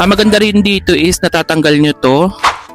Ang maganda rin dito is natatanggal nyo to,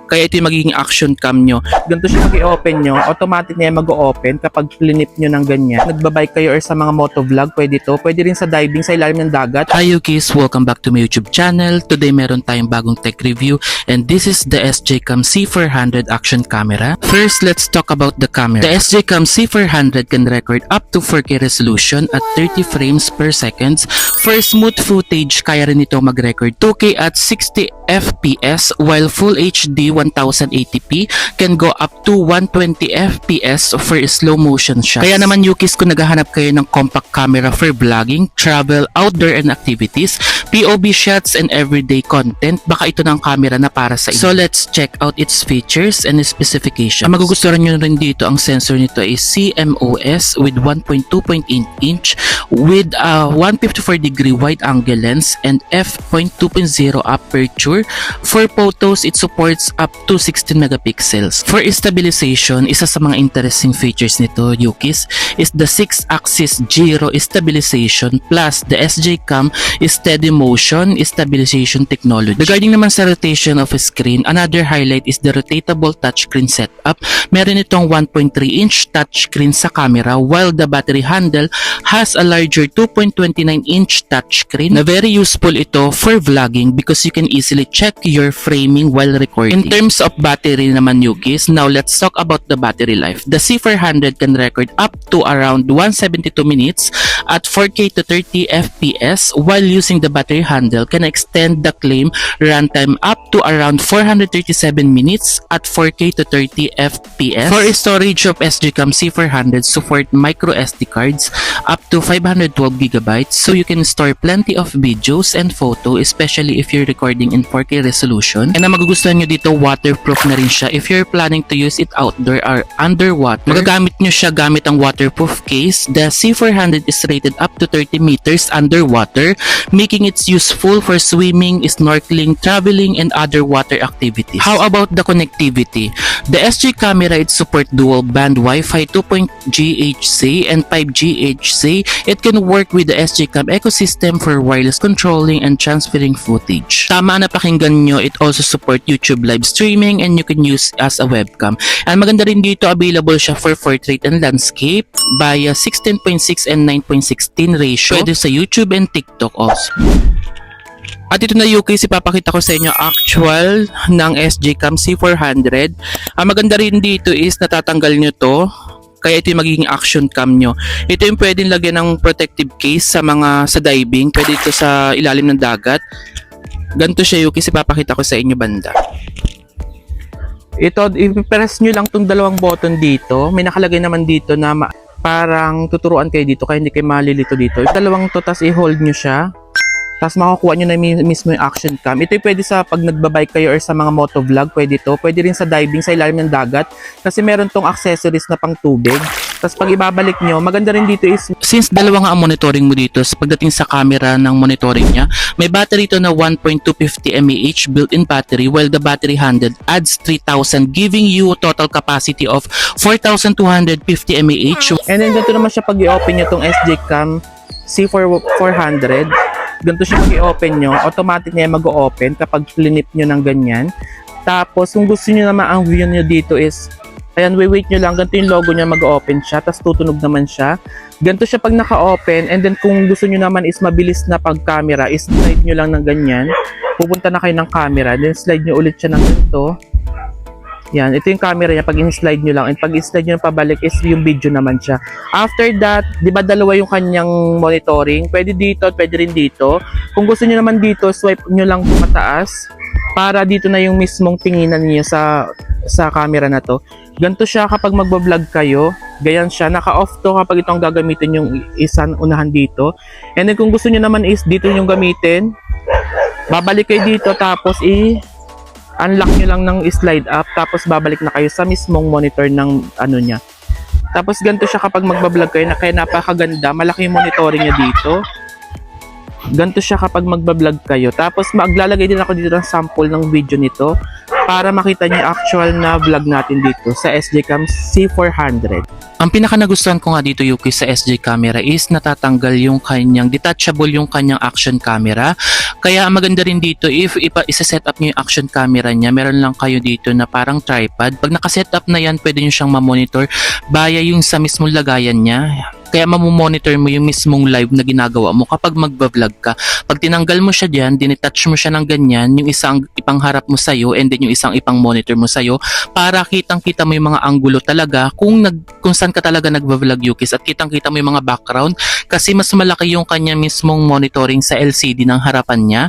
kaya ito yung magiging action cam nyo. Ganito siya pag i-open nyo, automatic na yan mag-o-open kapag flinip nyo ng ganyan. Nagbabike kayo or sa mga motovlog, pwede to. Pwede rin sa diving sa ilalim ng dagat. Hi Yukis! Welcome back to my YouTube channel. Today meron tayong bagong tech review and this is the SJCam C400 action camera. First, let's talk about the camera. The SJCam C400 can record up to 4K resolution at 30 frames per second. For smooth footage, kaya rin ito mag-record 2K at 60 FPS while Full HD 1080p can go up to 120 FPS for slow motion shots. Kaya naman Yukis, kung naghahanap kayo ng compact camera for vlogging, travel, outdoor and activities, POV shots and everyday content, baka ito na ang camera na para sa inyo. So let's check out its features and specifications. Ang magugustuhan nyo rin dito, ang sensor nito is CMOS with 1.2.8 inch with a 154 degree wide angle lens and f.2.0 aperture. For photos, it supports up to 16 megapixels. For stabilization, isa sa mga interesting features nito, Yukis, is the 6-axis gyro stabilization plus the SJCam steady motion stabilization technology. Regarding naman sa rotation of a screen, another highlight is the rotatable touchscreen setup. Meron itong 1.3-inch touchscreen sa camera while the battery handle has a larger 2.29-inch touchscreen na very useful ito for vlogging because you can easily check your framing while recording. In terms of battery naman Yukis, now let's talk about the battery life. The C400 can record up to around 172 minutes at 4K to 30 FPS while using the battery handle can extend the claim runtime up to around 437 minutes at 4K to 30 FPS. For storage of SJCam C400 support micro SD cards up to 512 GB so you can store plenty of videos and photo, especially if you're recording in 4K resolution. And ang magugustuhan nyo dito, waterproof na rin siya if you're planning to use it outdoor or underwater. Magagamit nyo siya gamit ang waterproof case. The C400 is rated up to 30 meters underwater, making it useful for swimming, snorkeling, traveling, and other water activities. How about the connectivity? The SJ camera, it support dual band Wi-Fi 2.GHz and 5GHz. It can work with the SJCam ecosystem for wireless controlling and transferring footage. Tama na pakinggan nyo, it also support YouTube live streaming and you can use as a webcam. And maganda rin dito, available siya for portrait and landscape via 16:6 and 9:16 ratio. Pwede sa YouTube and TikTok also. At ito na Yukis, ipapakita ko sa inyo actual ng SJCam C400. Ang maganda rin dito is natatanggal nyo to, kaya ito yung magiging action cam nyo. Ito yung pwedeng lagyan ng protective case sa diving, pwede ito sa ilalim ng dagat. Ganito siya Yukis, ipapakita ko sa inyo banda. Ito, i-press nyo lang itong dalawang button dito. May nakalagay naman dito na parang tuturuan kayo dito kaya hindi kayo malilito dito. Yung dalawang to, tas i-hold nyo siya. Tapos makukuha nyo na mismo yung action cam. Ito yung pwede sa pag nagbabike kayo or sa mga motovlog, pwede to. Pwede rin sa diving sa ilalim ng dagat kasi meron tong accessories na pang tubig. Tapos pag ibabalik nyo, maganda rin dito is since dalawa nga ang monitoring mo dito, pagdating sa camera ng monitoring niya, may battery to na 1.250 mAh built-in battery while the battery handle adds 3,000 giving you a total capacity of 4,250 mAh. And then ganito naman siya pag i-open nyo tong SJCam C400. Ganito siya pag i-open nyo, automatic na yan mag-o-open kapag flinip nyo ng ganyan. Tapos kung gusto nyo naman ang view nyo dito is, ayan, wait nyo lang, ganito yung logo niya, mag-open siya, tapos tutunog naman siya. Ganito siya pag naka-open, and then kung gusto nyo naman is mabilis na pag-camera, is slide nyo lang ng ganyan, pupunta na kayo ng camera, then slide nyo ulit siya ng ganito. Yan, ito yung camera niya, pag in-slide nyo lang, and pag in-slide nyo pabalik is yung video naman siya. After that, di ba dalawa yung kanyang monitoring, pwede dito, pwede rin dito. Kung gusto nyo naman dito, swipe nyo lang mataas, para dito na yung mismong tinginan niyo sa camera na to. Ganito siya kapag magbablog kayo, ganyan siya, naka-off to kapag itong gagamitin yung isang unahan dito. And then kung gusto nyo naman is dito yung gamitin, babalik kayo dito tapos unlock nyo lang ng slide up tapos babalik na kayo sa mismong monitor ng ano niya. Tapos ganito siya kapag magbablog kayo, kaya napakaganda. Malaki yung monitoring niya dito. Ganito siya kapag magbablog kayo. Tapos maglalagay din ako dito ng sample ng video nito para makita niyo yung actual na vlog natin dito sa SJCam C400. Ang pinaka nagustuhan ko nga dito, Yuki, sa SJ camera is natatanggal yung kanyang detachable yung kanyang action camera. Kaya ang maganda rin dito, if isa-set up nyo yung action camera niya, meron lang kayo dito na parang tripod. Pag nakaset up na yan, pwede nyo siyang mamonitor via yung sa mismong lagayan niya. Kaya mamomonitor mo yung mismong live na ginagawa mo kapag magbablog ka. Pag tinanggal mo siya dyan, dinetouch mo siya ng ganyan, yung isang ipangharap mo sa'yo and then yung isang ipang monitor mo sa'yo para kitang-kita mo yung mga anggulo talaga kung saan ka talaga nagbablog, Yukis, at kitang-kita mo yung mga background kasi mas malaki yung kanya mismong monitoring sa LCD ng harapan niya.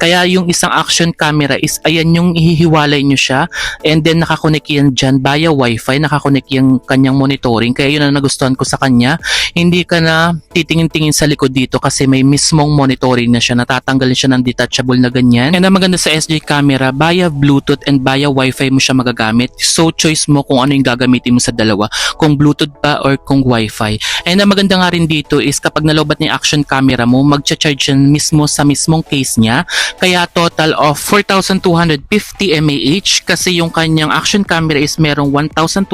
Kaya yung isang action camera is ayan yung ihihiwalay nyo siya and then nakakonek yan dyan via wifi, nakakonek yung kanyang monitoring. Kaya yun ang nagustuhan ko sa kanya. Hindi ka na titingin-tingin sa likod dito kasi may mismong monitoring na siya. Natatanggalin siya ng detachable na ganyan. And ang maganda sa SJ camera, via Bluetooth and via Wi-Fi mo siya magagamit. So choice mo kung ano yung gagamitin mo sa dalawa. Kung Bluetooth ba or kung Wi-Fi. And ang maganda nga rin dito is kapag nalobat niya yung action camera mo, mag-charge yan mismo sa mismong case niya. Kaya total of 4,250 mAh kasi yung kanyang action camera is merong 1,250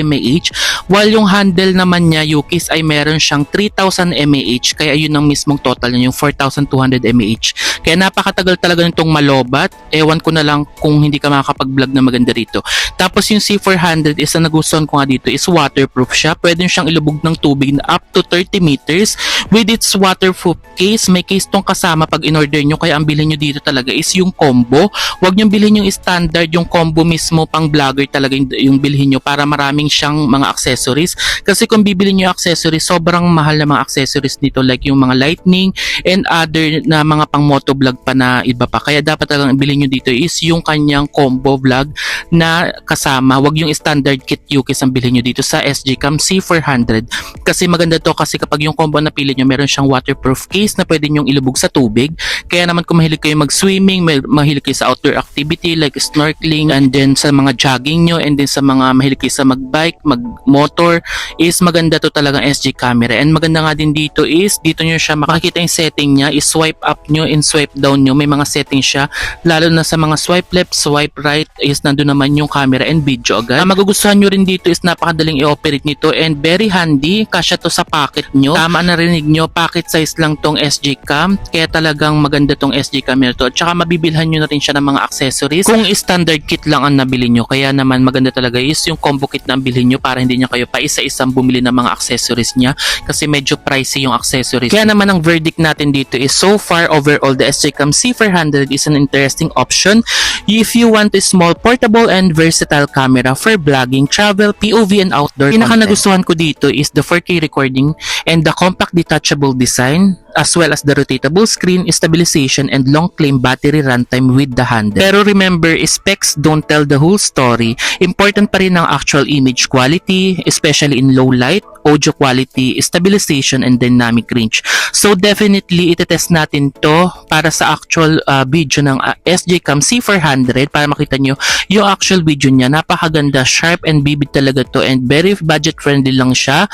mAh while yung handle naman niya, Yukis, ay meron siyang 3,000 mAh. Kaya yun ang mismong total niya, yung 4,200 mAh. Kaya napakatagal talaga nitong malobat. Ewan ko na lang kung hindi ka makakapag-vlog na maganda rito. Tapos yung C400 is na nagustuhan ko nga dito is waterproof siya. Pwede siyang ilubog ng tubig na up to 30 meters with its waterproof case. May case tong kasama pag in-order nyo. Kaya ang bilhin nyo dito talaga is yung combo. Huwag nyo bilhin yung standard, yung combo mismo pang vlogger talaga yung bilhin nyo para maraming siyang mga accessories. Kasi kung bibili nyo yung accessories, sobrang mahal na mga accessories nito like yung mga lightning and other na mga pang motovlog pa na iba pa. Kaya dapat talagang bilhin nyo dito is yung kanyang combo vlog na kasama. Huwag yung standard kit, Yukis, ang bilhin nyo dito sa SJCam C400. Kasi maganda to kasi kapag yung combo na pili nyo, meron siyang waterproof case na pwede nyong ilubog sa tubig. Kaya naman kung mahilig kayo mag-swimming, mahilig kayo sa outdoor activity like snorkeling, and then sa mga jogging nyo, and then sa mga mahilig kayo sa mag-bike, mag-motor, is maganda to talagang SJ camera. And maganda nga din dito is dito nyo siya makikita yung setting niya, is swipe up nyo and swipe down nyo. May mga setting siya, lalo na sa mga swipe left, swipe right, is nandun naman yung camera and video agad. Ang magugustuhan nyo rin dito is napakadaling i-operate nito and very handy. Kasya to sa pocket nyo. Tama na rinig nyo, pocket size lang tong SJCam. Kaya talagang maganda tong SJ camera to. At saka mabibilhan nyo na rin siya ng mga accessories kung standard kit lang ang nabili nyo. Kaya naman maganda talaga is yung combo kit na ang bilhin nyo para hindi nyo kayo pa isa-isang bumili ng mga accessories niya kasi medyo pricey yung accessories. Kaya naman ang verdict natin dito is so far overall the SJCam C400 is an interesting option if you want a small, portable and versatile camera for vlogging, travel, POV and outdoor content. Pinaka nagustuhan ko dito is the 4K recording and the compact detachable design as well as the rotatable screen, stabilization, and long claim battery runtime with the handle. Pero remember, specs don't tell the whole story. Important pa rin ang actual image quality, especially in low light, audio quality, stabilization, and dynamic range. So definitely, itetest natin to para sa actual video ng SJCam C400 para makita nyo yung actual video niya. Napakaganda, sharp, and vivid talaga to, and very budget friendly lang siya.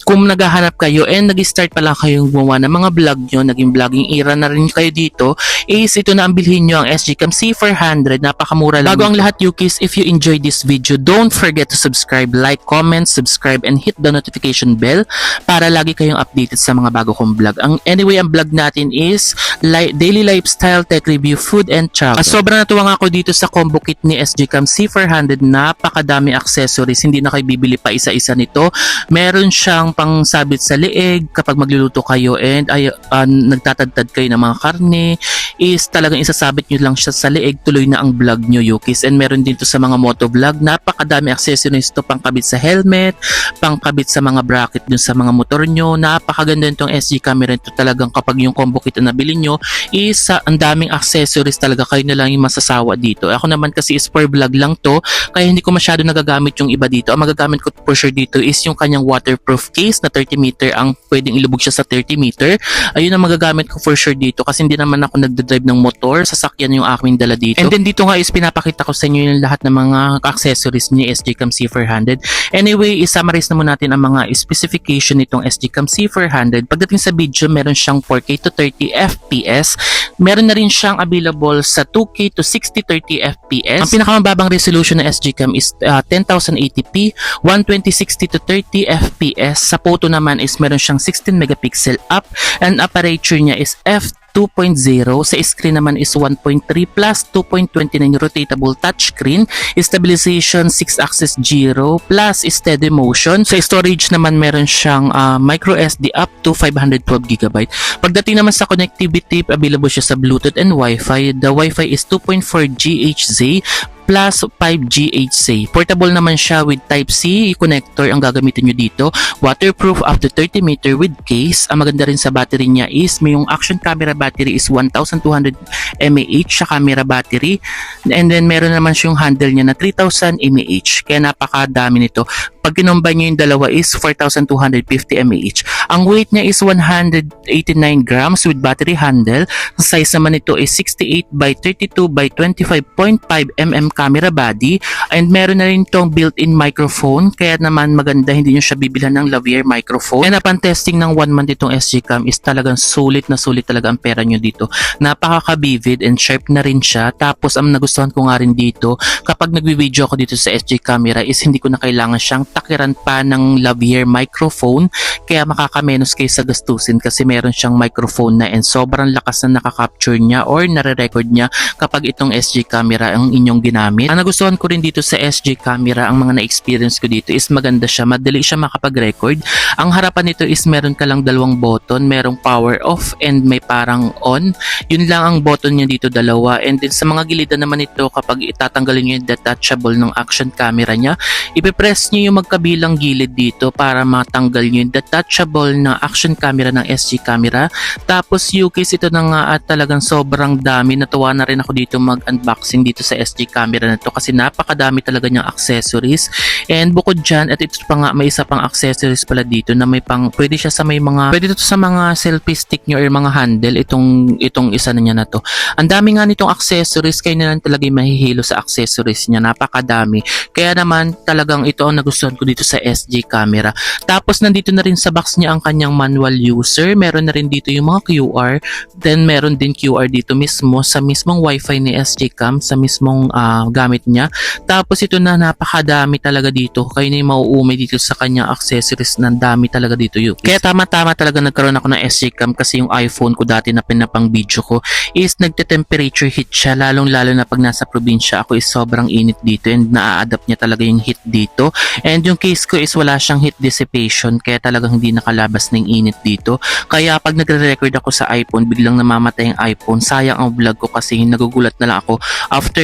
Kung naghahanap kayo and nag-start pa lang kayong gumawa ng mga vlog nyo, naging vlogging era na rin kayo dito, is ito na ang bilhin nyo, ang SJCam C400. Napakamura lang. Bago ang lahat, Yukis, if you enjoyed this video, don't forget to subscribe, like, comment, subscribe, and hit the notification bell para lagi kayong updated sa mga bago kong vlog. Anyway, ang vlog natin is daily lifestyle, tech review, food, and travel. Sobrang natuwa nga ako dito sa combo kit ni SJCam C400. Napakadami accessories. Hindi na kayo bibili pa isa-isa nito. Meron siyang pang sabit sa leeg kapag magluluto kayo and nagtatadtad kayo ng mga karne, is talagang isasabit nyo lang siya sa leeg, tuloy na ang vlog nyo, Yukis. And meron dito sa mga motovlog, napakadami accessories to, pangkabit sa helmet, pangkabit sa mga bracket dun sa mga motor nyo. Napakaganda nitong SJ camera ito talagang kapag yung combo kit na nabili nyo is ang daming accessories talaga, kayo na lang yung masasawa dito. Ako naman kasi is for vlog lang to, kaya hindi ko masyado nagagamit yung iba dito. Ang magagamit ko for sure dito is yung kanyang waterproof case na 30 meter ang pwedeng ilubog siya sa 30 meter. Ayun ang magagamit ko for sure dito kasi hindi naman ako drive ng motor, sasakyan yung aking dala dito. And then dito nga is pinapakita ko sa inyo yung lahat ng mga accessories ni SGCam C400. Anyway, i-summarize na muna natin ang mga specification nitong SGCam C400. Pagdating sa video, meron siyang 4K to 30 FPS. Meron na rin siyang available sa 2K to 60-30 FPS. Ang pinakamababang resolution ng SGCam is 1080p, 120-60 to 30 FPS. Sa photo naman is meron siyang 16 megapixel up, and aperture niya is f2.0. Sa screen naman is 1.3 plus 2.29 rotatable touchscreen, stabilization 6-axis gyro plus steady motion. Sa storage naman meron siyang micro SD up to 512GB. Pagdating naman sa connectivity, available siya sa Bluetooth and Wi-Fi. The Wi-Fi is 2.4 GHz plus 5G HC. Portable naman siya with Type-C connector ang gagamitin nyo dito. Waterproof up to 30 meter with case. Ang maganda rin sa battery niya is may yung action camera battery is 1200 mAh sa camera battery. And then meron naman siyang handle niya na 3000 mAh. Kaya napakadami nito. Pag kinumbine nyo yung dalawa is 4,250 mAh. Ang weight niya is 189 grams with battery handle. Ang size naman nito is 68 by 32 by 25.5 mm camera body, and meron na rin itong built-in microphone, kaya naman maganda hindi nyo siya bibilhan ng lavalier microphone. And upon testing ng 1 month itong SGCam is talagang sulit na sulit talaga ang pera nyo dito. Napaka-vivid and sharp na rin siya. Tapos ang nagustuhan ko nga rin dito, kapag nagvi-video ako dito sa SG camera is hindi ko na kailangan siyang takiran pa ng lavalier microphone, kaya makakamenos kayo sa gastusin kasi meron siyang microphone na and sobrang lakas na nakaka-capture niya or nare-record niya kapag itong SG camera ang inyong ginamit. Ang nagustuhan ko rin dito sa SG camera, ang mga na-experience ko dito is maganda siya, madali siya makapag-record. Ang harapan nito is meron ka lang dalawang button, merong power off and may parang on. Yun lang ang button niya dito, dalawa. And then sa mga gilidan naman ito, kapag itatanggalin niyo yung detachable ng action camera niya, ipipress niyo yung magkabilang gilid dito para matanggal niyo yung detachable na action camera ng SG camera. Tapos UKs ito na nga at talagang sobrang dami. Natuwa na rin ako dito mag-unboxing dito sa SG camera na to kasi napakadami talaga niyang accessories. And bukod dyan, at ito pa nga, may isa pang accessories pala dito na may pang, pwede siya sa may mga, pwede ito sa mga selfie stick nyo or mga handle, itong isa na niya na to. Ang dami nga nitong accessories, kayo na lang talaga yung mahihilo sa accessories niya, napakadami. Kaya naman talagang ito ang nagustuhan ko dito sa SG camera. Tapos nandito na rin sa box niya ang kanyang manual user, meron na rin dito yung mga QR, then meron din QR dito mismo sa mismong wifi ni SG Cam, sa mismong gamit niya. Tapos ito na, napakadami talaga dito. Kayo na yung mauumay dito sa kanyang accessories, na dami talaga dito yun. Kaya tama-tama talaga nagkaroon ako ng SG Cam kasi yung iPhone ko dati na pinapang video ko is nagte-temperature heat siya, lalong-lalo na pag nasa probinsya ako is sobrang init dito and naa-adapt niya talaga yung heat dito. And yung case ko is wala siyang heat dissipation, kaya talagang hindi nakalabas ng init dito. Kaya pag nagre-record ako sa iPhone, biglang namamatay yung iPhone. Sayang ang vlog ko kasi nagugulat na lang ako. After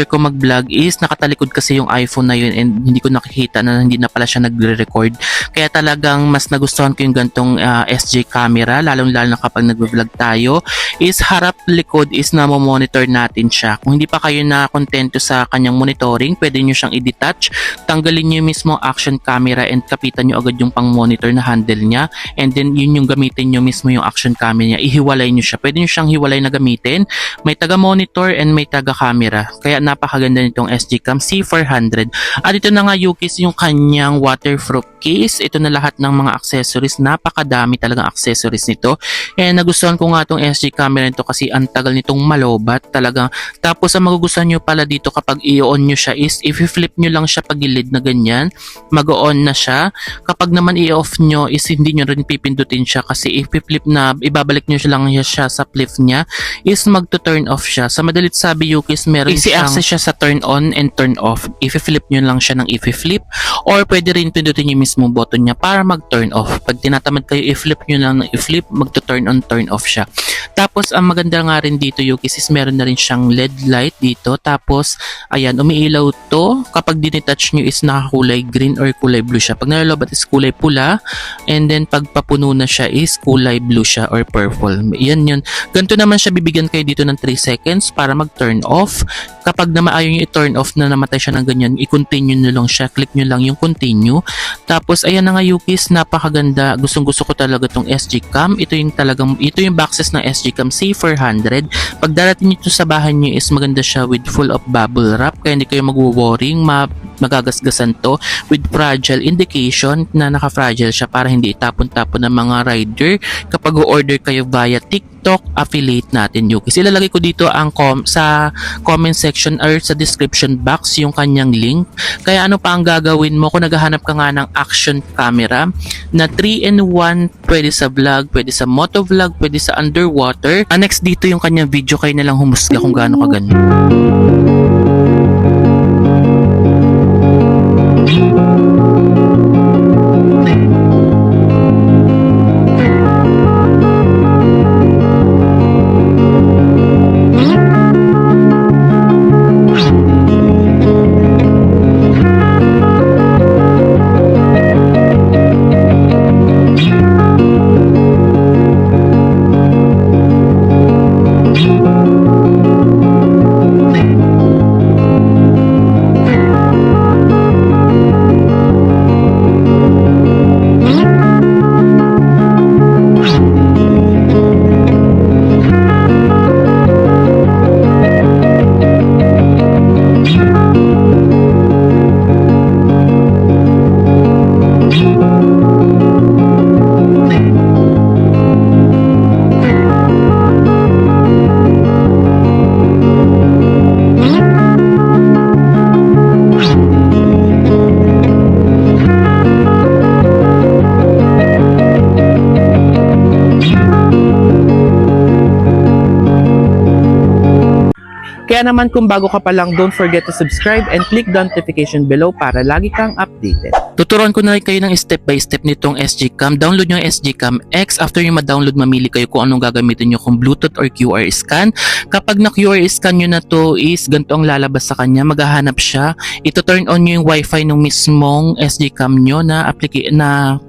ko mag-vlog is nakatalikod kasi yung iPhone na yun and hindi ko nakikita na hindi na pala siya nagre-record. Kaya talagang mas nagustuhan ko yung gantong SG camera, lalong-lalo na kapag nag-vlog tayo, is harap-likod is monitor natin siya. Kung hindi pa kayo na kontento sa kanyang monitoring, pwede nyo siyang i-detach, tanggalin nyo mismo action camera and kapitan nyo agad yung pang-monitor na handle niya, and then yun yung gamitin nyo mismo yung action camera niya, ihiwalay nyo siya. Pwede nyo siyang hiwalay na gamitin, may taga-monitor and may taga-camera. Kaya napakaganda nitong SG Cam C400. At ito na nga Yukis yung kanyang waterproof case. Ito na lahat ng mga accessories. Napakadami talagang accessories nito. And nagustuhan ko nga itong SG camera nito kasi ang tagal nitong malobat talaga. Tapos ang magugustuhan nyo pala dito kapag i-on nyo siya is if i-flip nyo lang siya pagilid na ganyan, mag-on na siya. Kapag naman i-off nyo is hindi nyo rin pipindutin siya kasi if i-flip na, ibabalik nyo siya lang siya sa flip niya is mag-turn off siya. Sa madalit sabi Yukis, meron easy access siya sa turn on and turn off. If i-flip nyo lang siya ng if i-flip, or pwede rin pindutin yung mismo button niya para mag-turn off. Pag tinatamad kayo i-flip nyo lang ng i-flip, mag-turn on, turn off siya. Tapos ang maganda nga rin dito Yukis is meron na rin siyang LED light dito. Tapos ayan, umiilaw to. Kapag dinetouch nyo is nakakulay green or kulay blue siya. Pag nalalobat is kulay pula, and then pag papuno na siya is kulay blue siya or purple. Yan yun. Ganito naman siya, bibigyan kayo dito ng 3 seconds para mag-turn off. Kapag naman ayaw nyo i-turn off na namatay siya ng ganyan, i-continue nyo lang siya. Click nyo lang yung continue. Tapos ayan na nga Yukis, napakaganda. Gustong gusto ko talaga tong SG Cam. Ito yung boxes ng SG Cam C400. C400. Pag darating nyo sa bahay nyo is maganda siya with full of bubble wrap, kaya hindi kayo mag-worrying, magagasgasan to with fragile indication na naka-fragile siya para hindi itapon-tapon ng mga rider kapag o-order kayo via TikTok affiliate natin Yukis. Ilalagay ko dito ang sa comment section or sa description box yung kanyang link. Kaya ano pa ang gagawin mo kung naghahanap ka nga ng action camera na 3-in-1, pwede sa vlog, pwede sa motovlog, pwede sa underwater. Next dito yung kanyang video, kayo na lang humusga kung gaano kaganda. Kaya naman kung bago ka pa lang, don't forget to subscribe and click the notification below para lagi kang updated. Tuturuan ko na rin kayo ng step by step nitong SG Cam. Download nyo yung SG Cam X. After nyo ma-download, mamili kayo kung anong gagamitin nyo, kung Bluetooth or QR scan. Kapag na-QR scan nyo na to is ganito ang lalabas sa kanya. Maghahanap siya. Ito turn on nyo yung wifi ng mismong SG Cam nyo na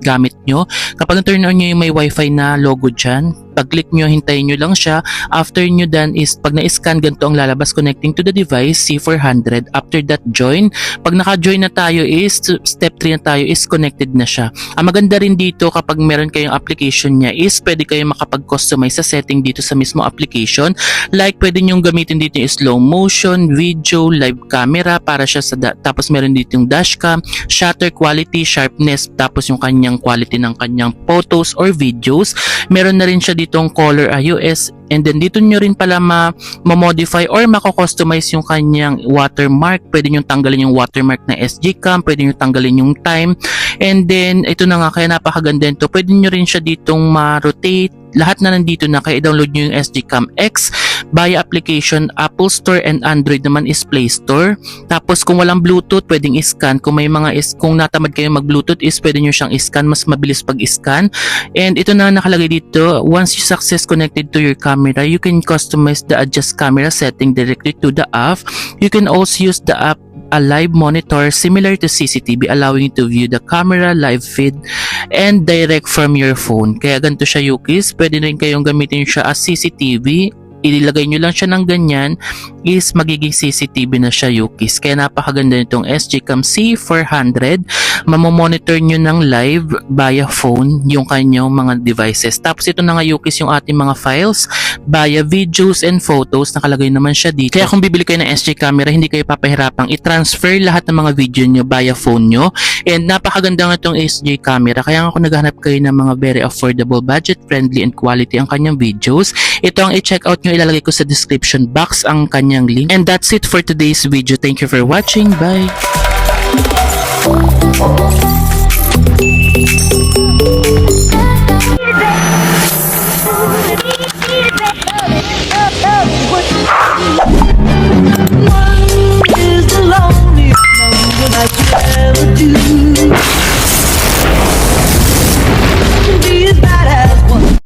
gamit nyo. Kapag turn on nyo yung may wifi na logo dyan, pag-click nyo, hintayin nyo lang siya. After nyo done is, pag na-scan, ganito ang lalabas, connecting to the device, C400. After that, join. Pag naka-join na tayo is, step 3 na tayo is connected na siya. Ang maganda rin dito, kapag meron kayong application niya is, pwede kayong makapag-customize sa setting dito sa mismo application. Like, pwede nyong gamitin dito yung slow motion, video, live camera, para siya sa, tapos meron dito yung dashcam, shutter quality, sharpness, tapos yung kanyang quality ng kanyang photos or videos. Meron na rin siya ditong color iOS, and then dito nyo rin pala ma-modify or mako-customize yung kanyang watermark. Pwede nyo tanggalin yung watermark na SG Cam, pwede nyo tanggalin yung time, and then ito na nga, kaya napakaganda nito. Pwede nyo rin siya ditong ma-rotate. Lahat na nandito na, kaya download nyo yung SG Cam X via application, Apple Store, and Android naman is Play Store. Tapos kung walang Bluetooth, pwedeng i-scan. Kung may kung natamad kayo mag-Bluetooth is pwede nyo siyang i-scan, mas mabilis pag-scan. And ito na nakalagay dito, once you success connected to your camera, you can customize the adjust camera setting directly to the app. You can also use the app a live monitor similar to CCTV, allowing you to view the camera, live feed, and direct from your phone. Kaya ganito siya Yukis, pwede rin kayong gamitin siya as CCTV. Ilagay nyo lang siya ng ganyan is magiging CCTV na siya Yukis. Kaya napakaganda nitong SG Cam C400. Mamomonitor nyo ng live via phone yung kanyang mga devices. Tapos ito na nga Yukis yung ating mga files via videos and photos. Nakalagay naman siya dito. Kaya kung bibili kayo ng SG camera, hindi kayo papahirapang i-transfer lahat ng mga video nyo via phone nyo. And napakaganda nga itong SG camera. Kaya nga kung naghahanap kayo ng mga very affordable, budget friendly, and quality ang kanyang videos, ito ang i-check out nyo. Ilalagay ko sa description box ang kanyang link. And that's it for today's video. Thank you for watching. Bye!